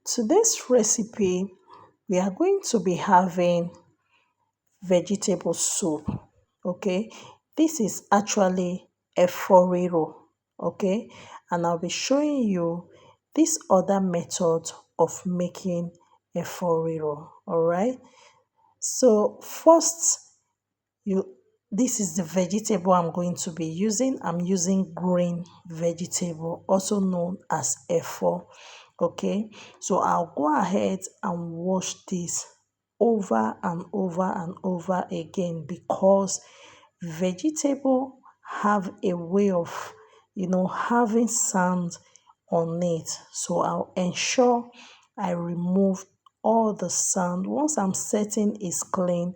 Today's recipe, we are going to be having vegetable soup. Okay, this is actually Efo Riro. Okay, and I'll be showing you this other method of making Efo Riro. All right, so first, you this is the vegetable I'm going to be using. I'm using green vegetable, also known as efo. Okay, so I'll go ahead and wash this over and over and over again because vegetable have a way of having sand on it. So I'll ensure I remove all the sand. Once I'm certain it's clean,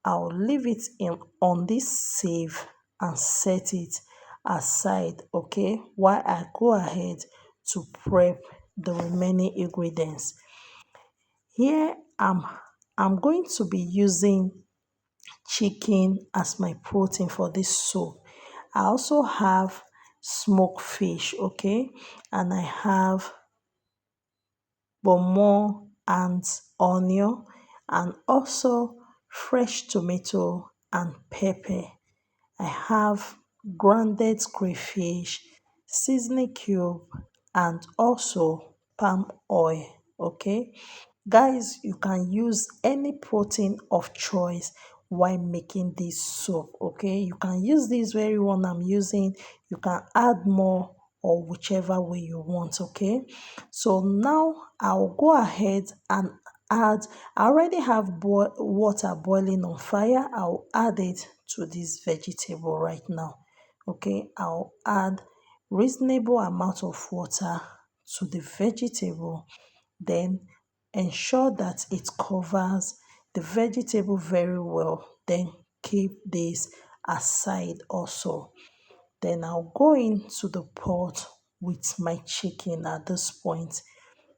I'll leave it in on this sieve and set it aside, okay, while I go ahead to prep the remaining ingredients. Here I'm going to be using chicken as my protein for this soup. I also have smoked fish, okay, and I have Ponmo and onion, and also fresh tomato and pepper. I have grounded crayfish, seasoning cube, and also palm oil. Okay, guys, you can use any protein of choice while making this soup. Okay, you can use this very one I'm using, you can add more or whichever way you want. Okay, so now I'll go ahead and add. I already have water boiling on fire. I'll add it to this vegetable right now. Okay, I'll add reasonable amount of water to the vegetable, then ensure that it covers the vegetable very well, then keep this aside also. Then I'll go into the pot with my chicken at this point.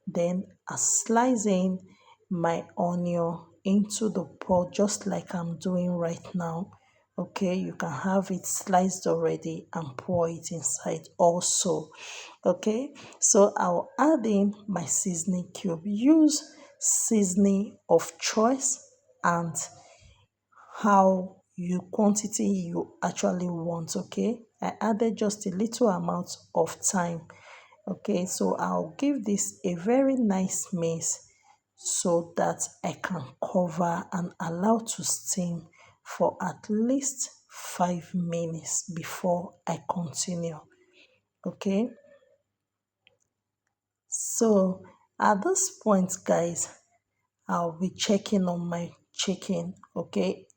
Then I slice in my onion into the pot just like I'm doing right now. Okay, you can have it sliced already and pour it inside also. Okay, so I'll add in my seasoning cube. Use seasoning of choice and how you quantity you actually want. Okay, I added just a little amount of time. Okay, so I'll give this a very nice mix so that I can cover and allow to steam for at least 5 minutes before I continue. Okay, so at this point, guys, I'll be checking on my chicken. Okay,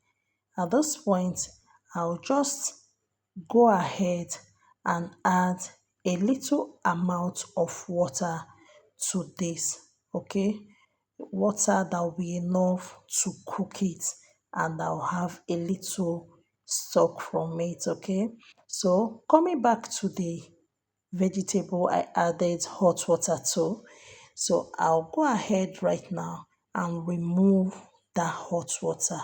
at this point, I'll just go ahead and add a little amount of water to this. Okay, water that will be enough to cook it, and I'll have a little stock from it. Okay, so coming back to the vegetable, I added hot water too. So I'll go ahead right now and remove that hot water.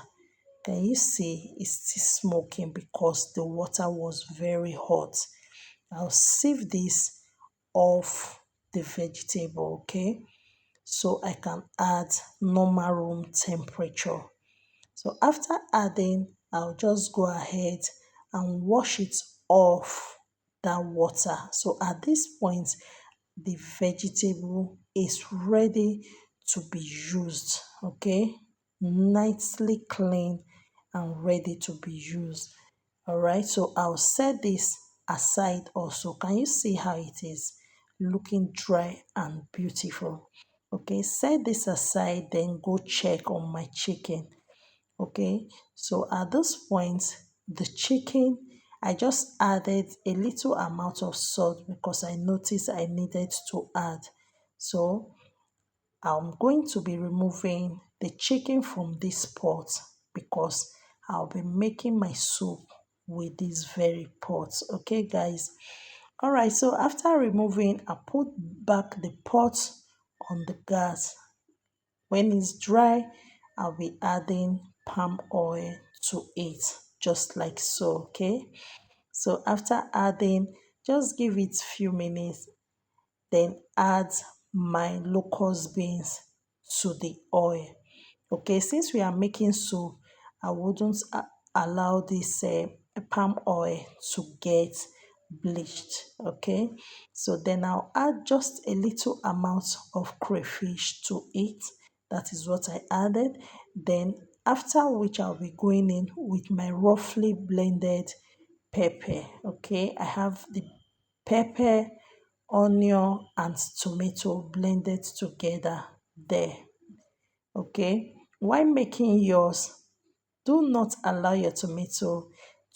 Can you see it's still smoking because the water was very hot? I'll sieve this off the vegetable, okay? So I can add normal room temperature. So after adding, I'll just go ahead and wash it off that water. So at this point, the vegetable is ready to be used. Okay, nicely clean and ready to be used. All right, so I'll set this aside also. Can you see how it is looking dry and beautiful? Okay, set this aside, then go check on my chicken. Okay, so at this point, the chicken, I just added a little amount of salt because I noticed I needed to add. So I'm going to be removing the chicken from this pot because I'll be making my soup with this very pot. Okay, guys. All right, so after removing, I put back the pot on the gas. When it's dry, I'll be adding palm oil to it, just like so, okay? So after adding, just give it few minutes, then add my locust beans to the oil. Okay, since we are making soup, I wouldn't allow this palm oil to get bleached. Okay, so then I'll add just a little amount of crayfish to it. That is what I added. Then after which I'll be going in with my roughly blended pepper. Okay, I have the pepper, onion, and tomato blended together there. Okay, while making yours, do not allow your tomato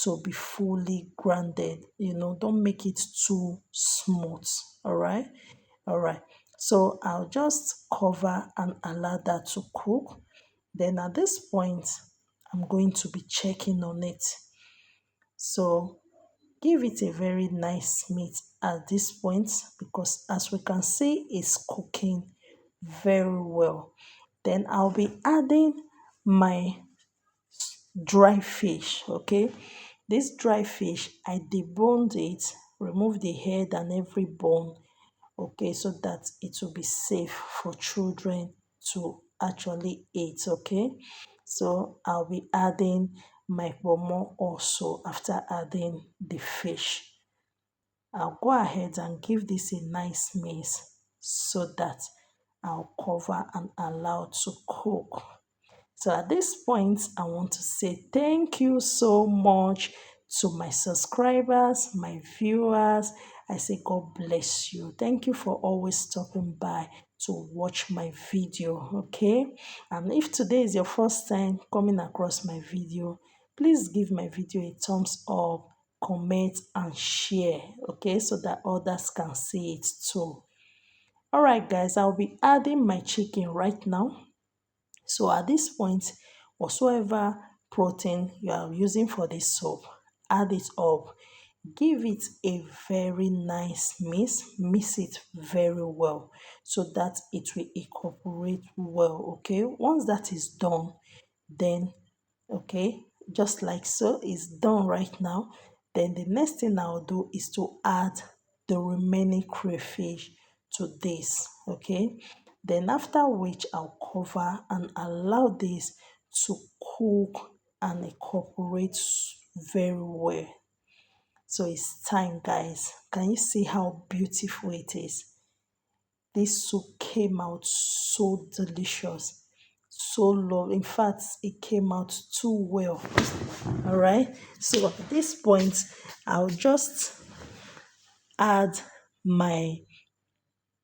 to be fully grounded. Don't make it too smooth. All right. So I'll just cover and allow that to cook. Then at this point, I'm going to be checking on it. So give it a very nice meat at this point, because as we can see, it's cooking very well. Then I'll be adding my dry fish. Okay, this dry fish, I deboned it, remove the head and every bone. Okay, so that it will be safe for children to actually eat. Okay, so I'll be adding my Ponmo also after adding the fish. I'll go ahead and give this a nice mix so that I'll cover and allow to cook. So at this point, I want to say thank you so much to my subscribers, my viewers. I say God bless you. Thank you for always stopping by to watch my video, okay? And if today is your first time coming across my video, please give my video a thumbs up, comment, and share, okay? So that others can see it too. All right, guys, I'll be adding my chicken right now. So at this point, whatsoever protein you are using for this soup, add it up. Give it a very nice mix it very well so that it will incorporate well. Okay, once that is done, then okay, just like so, it's done right now. Then the next thing I'll do is to add the remaining crayfish to this. Okay, then after which I'll cover and allow this to cook and incorporate very well. So it's time, guys. Can you see how beautiful it is? This soup came out so delicious, so lovely. In fact, it came out too well. All right. So at this point, I'll just add my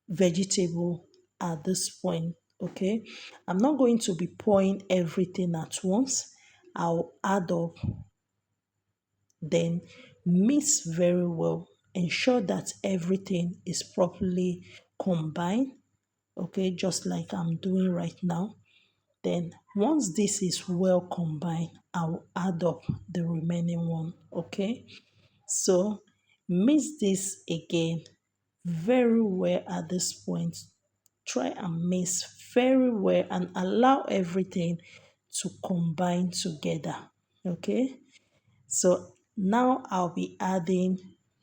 vegetable at this point. Okay. I'm not going to be pouring everything at once. I'll add up, then mix very well. Ensure that everything is properly combined. Okay, just like I'm doing right now. Then once this is well combined, I'll add up the remaining one. Okay, so mix this again very well at this point. Try and mix very well and allow everything to combine together. Okay, so now I'll be adding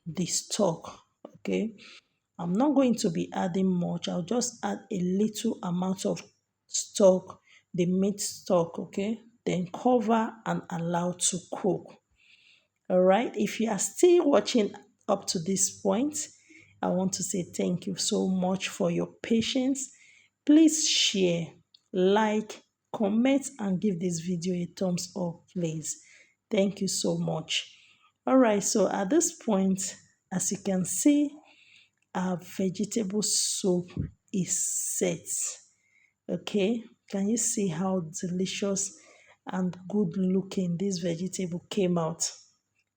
the stock. Okay, I'm not going to be adding much. I'll just add a little amount of stock, the meat stock. Okay, then cover and allow to cook. All right, if you are still watching up to this point, I want to say thank you so much for your patience. Please share, like, comment, and give this video a thumbs up, please. Thank you so much. All right, so at this point, as you can see, our vegetable soup is set. Okay, can you see how delicious and good looking this vegetable came out?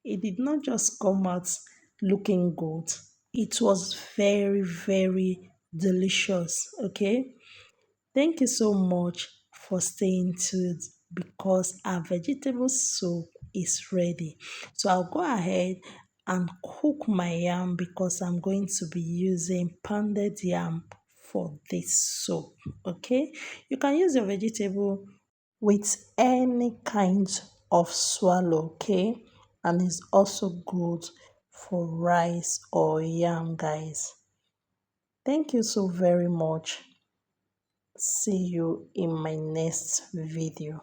It did not just come out looking good, it was very, very delicious. Okay, thank you so much for staying tuned, because our vegetable soup is ready. So I'll go ahead and cook my yam, because I'm going to be using pounded yam for this soup. Okay, you can use your vegetable with any kind of swallow. Okay, and it's also good for rice or yam, guys. Thank you so very much. See you in my next video.